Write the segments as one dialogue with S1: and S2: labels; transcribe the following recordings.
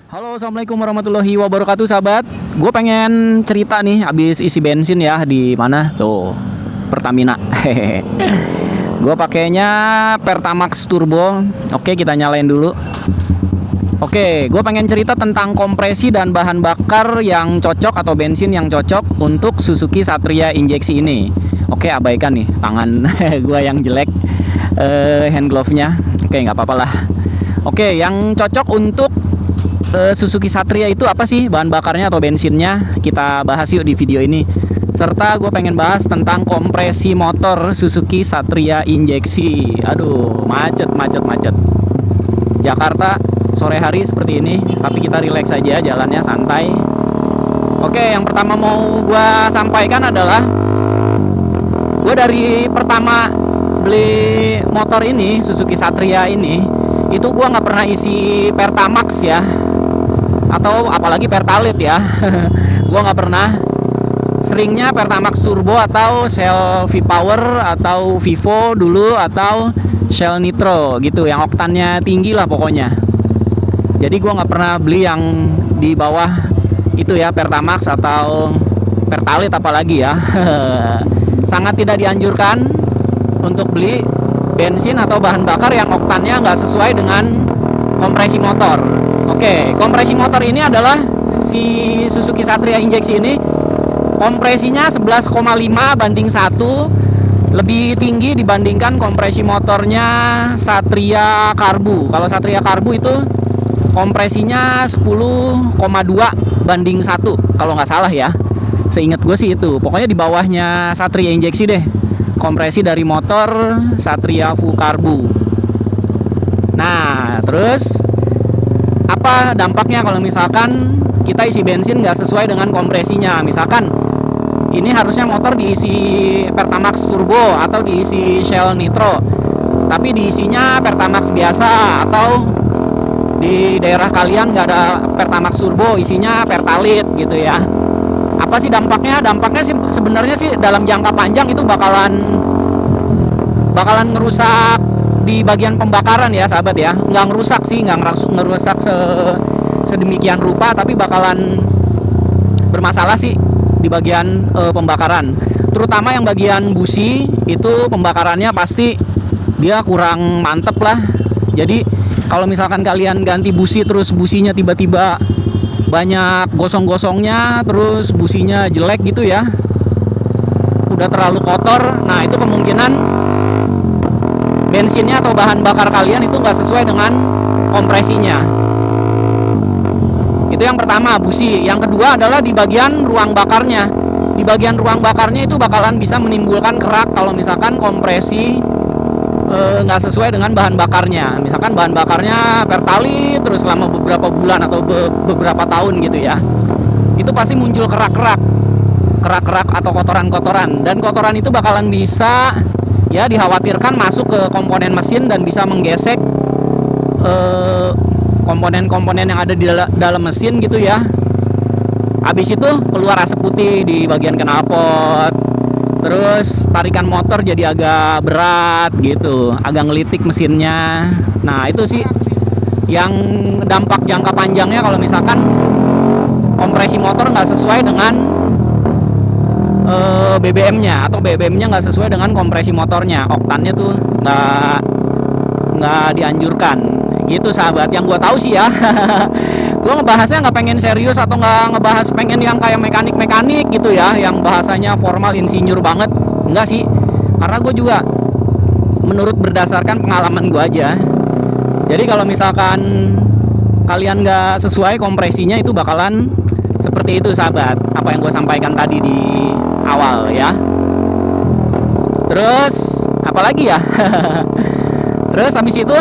S1: Halo, assalamualaikum warahmatullahi wabarakatuh, sahabat. Gue pengen cerita nih, habis isi bensin ya di mana? Tuh, Pertamina. Hehehe. Gue pakainya Pertamax Turbo. Oke, kita nyalain dulu. Oke, gue pengen cerita tentang kompresi dan bahan bakar yang cocok atau bensin yang cocok untuk Suzuki Satria injeksi ini. Oke, abaikan nih tangan gue yang jelek, hand glove-nya. Oke, nggak apa-apa lah. Oke, yang cocok untuk Suzuki Satria itu apa sih bahan bakarnya atau bensinnya? Kita bahas yuk di video ini. Serta gue pengen bahas tentang kompresi motor Suzuki Satria injeksi. Aduh, macet. Jakarta sore hari seperti ini, tapi kita relax aja, jalannya santai. Oke, yang pertama mau gue sampaikan adalah gue dari pertama beli motor ini, Suzuki Satria ini, itu gue nggak pernah isi Pertamax ya, atau apalagi Pertalite ya. Gue nggak pernah. Seringnya Pertamax Turbo atau Shell V-Power atau Vivo dulu, atau Shell Nitro gitu, yang oktannya tinggi lah pokoknya. Jadi gue nggak pernah beli yang di bawah itu ya, Pertamax atau Pertalite apalagi ya. Sangat tidak dianjurkan untuk beli bensin atau bahan bakar yang oktannya nggak sesuai dengan kompresi motor. Oke, kompresi motor ini adalah si Suzuki Satria injeksi ini, kompresinya 11,5 banding 1, lebih tinggi dibandingkan kompresi motornya Satria Karbu. Kalau Satria Karbu itu kompresinya 10,2 banding 1 kalau nggak salah ya. Seingat gue sih itu. Pokoknya di bawahnya Satria injeksi deh kompresi dari motor Satria Full Karbu. Nah, terus apa dampaknya kalau misalkan kita isi bensin nggak sesuai dengan kompresinya? Misalkan ini harusnya motor diisi Pertamax Turbo atau diisi Shell Nitro, tapi diisinya Pertamax biasa, atau di daerah kalian nggak ada Pertamax Turbo, isinya Pertalite gitu ya. Apa sih dampaknya? Dampaknya sih sebenarnya sih dalam jangka panjang itu bakalan ngerusak di bagian pembakaran ya, sahabat ya. Nggak ngerusak sih, nggak ngerusak sedemikian rupa, tapi bakalan bermasalah sih di bagian pembakaran. Terutama yang bagian busi itu pembakarannya pasti dia kurang mantep lah. Jadi kalau misalkan kalian ganti busi terus businya tiba-tiba banyak gosong-gosongnya, terus businya jelek gitu ya, udah terlalu kotor, nah itu kemungkinan bensinnya atau bahan bakar kalian itu nggak sesuai dengan kompresinya. Itu yang pertama, busi. Yang kedua adalah di bagian ruang bakarnya. Di bagian ruang bakarnya itu bakalan bisa menimbulkan kerak kalau misalkan kompresi nggak sesuai dengan bahan bakarnya. Misalkan bahan bakarnya Pertalite terus selama beberapa bulan atau beberapa tahun gitu ya, itu pasti muncul kerak-kerak atau kotoran-kotoran, dan kotoran itu bakalan bisa ya dikhawatirkan masuk ke komponen mesin dan bisa menggesek komponen-komponen yang ada di dalam mesin gitu ya. Habis itu keluar asap putih di bagian knalpot, terus tarikan motor jadi agak berat gitu, agak ngelitik mesinnya. Nah itu sih yang dampak jangka panjangnya kalau misalkan kompresi motor nggak sesuai dengan BBM-nya, atau BBM-nya nggak sesuai dengan kompresi motornya, oktannya tuh nggak dianjurkan gitu, sahabat. Yang gue tahu sih ya. Gue ngebahasnya nggak pengen serius atau nggak ngebahas pengen yang kayak mekanik gitu ya, yang bahasanya formal insinyur banget, enggak sih. Karena gue juga menurut berdasarkan pengalaman gue aja. Jadi kalau misalkan kalian nggak sesuai kompresinya itu bakalan seperti itu, sahabat, apa yang gue sampaikan tadi di awal ya. Terus apalagi ya? Terus habis itu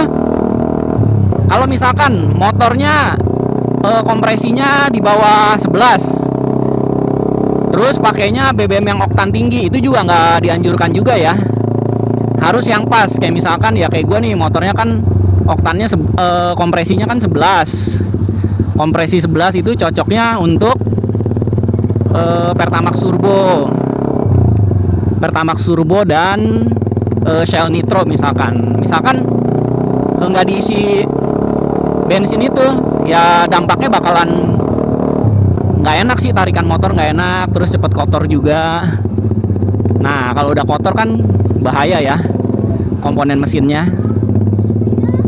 S1: kalau misalkan motornya kompresinya di bawah 11, terus pakainya BBM yang oktan tinggi, itu juga nggak dianjurkan juga ya. Harus yang pas, kayak misalkan ya kayak gue nih, motornya kan oktannya kompresinya kan 11. Kompresi 11 itu cocoknya untuk Pertamax Turbo dan Shell Nitro misalkan nggak diisi bensin itu ya dampaknya bakalan nggak enak sih, tarikan motor nggak enak, terus cepet kotor juga. Nah kalau udah kotor kan bahaya ya komponen mesinnya,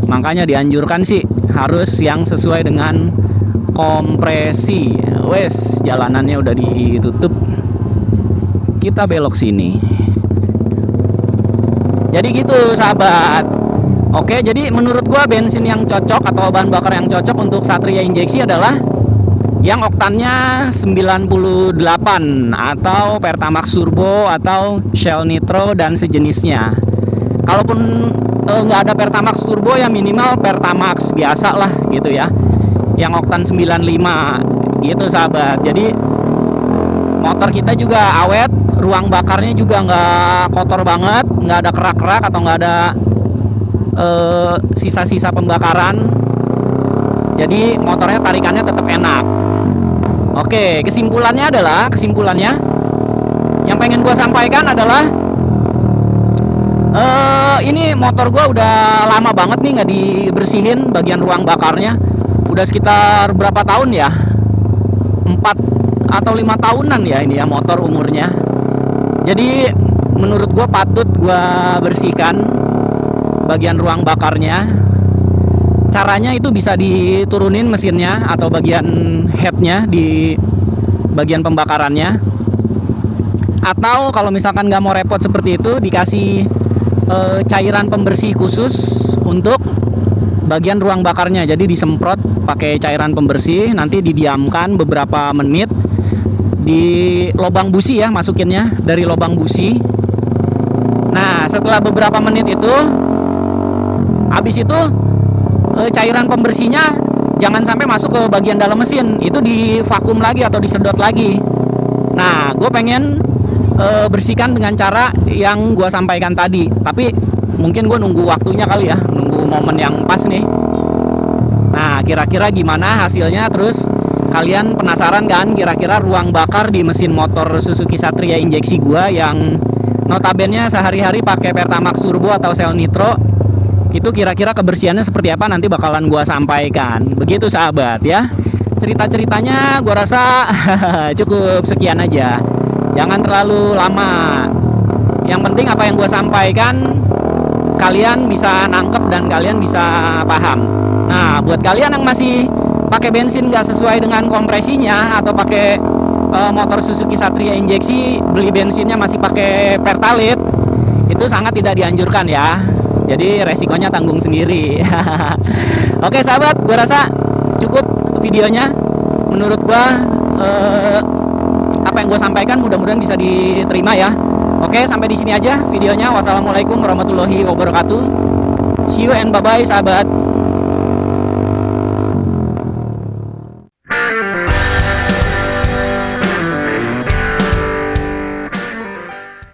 S1: makanya dianjurkan sih harus yang sesuai dengan kompresi. Wes, jalanannya udah ditutup, kita belok sini. Jadi gitu sahabat. Oke, jadi menurut gua bensin yang cocok atau bahan bakar yang cocok untuk Satria injeksi adalah yang oktannya 98 atau Pertamax Turbo atau Shell Nitro dan sejenisnya. Kalaupun nggak ada Pertamax Turbo ya minimal Pertamax biasa lah gitu ya, yang oktan 95 gitu sahabat. Jadi motor kita juga awet, ruang bakarnya juga nggak kotor banget, nggak ada kerak-kerak atau nggak ada sisa-sisa pembakaran. Jadi motornya tarikannya tetap enak. Oke, kesimpulannya yang pengen gue sampaikan adalah ini motor gue udah lama banget nih nggak dibersihin bagian ruang bakarnya. Udah sekitar berapa tahun ya, 4 atau 5 tahunan ya ini ya motor umurnya. Jadi menurut gue patut gue bersihkan bagian ruang bakarnya. Caranya itu bisa diturunin mesinnya atau bagian headnya di bagian pembakarannya, atau kalau misalkan nggak mau repot seperti itu dikasih cairan pembersih khusus untuk bagian ruang bakarnya. Jadi disemprot pakai cairan pembersih, nanti didiamkan beberapa menit di lubang busi ya, masukinnya dari lubang busi. Nah setelah beberapa menit itu, habis itu cairan pembersihnya jangan sampai masuk ke bagian dalam mesin, itu divakum lagi atau disedot lagi. Nah gue pengen bersihkan dengan cara yang gue sampaikan tadi, tapi mungkin gue nunggu waktunya kali ya, nunggu momen yang pas nih. Nah kira-kira gimana hasilnya, terus kalian penasaran kan kira-kira ruang bakar di mesin motor Suzuki Satria injeksi gue yang notabene sehari-hari pakai Pertamax Turbo atau Shell Nitro, itu kira-kira kebersihannya seperti apa, nanti bakalan gua sampaikan. Begitu sahabat ya, cerita-ceritanya gua rasa cukup sekian aja, jangan terlalu lama. Yang penting apa yang gua sampaikan kalian bisa nangkep dan kalian bisa paham. Nah buat kalian yang masih pakai bensin nggak sesuai dengan kompresinya atau pakai motor Suzuki Satria injeksi, beli bensinnya masih pakai Pertalite, itu sangat tidak dianjurkan ya. Jadi resikonya tanggung sendiri. Oke sahabat, gue rasa cukup videonya. Menurut gue apa yang gue sampaikan mudah-mudahan bisa diterima ya. Oke, sampai di sini aja videonya. Wassalamualaikum warahmatullahi wabarakatuh. See you and bye-bye sahabat.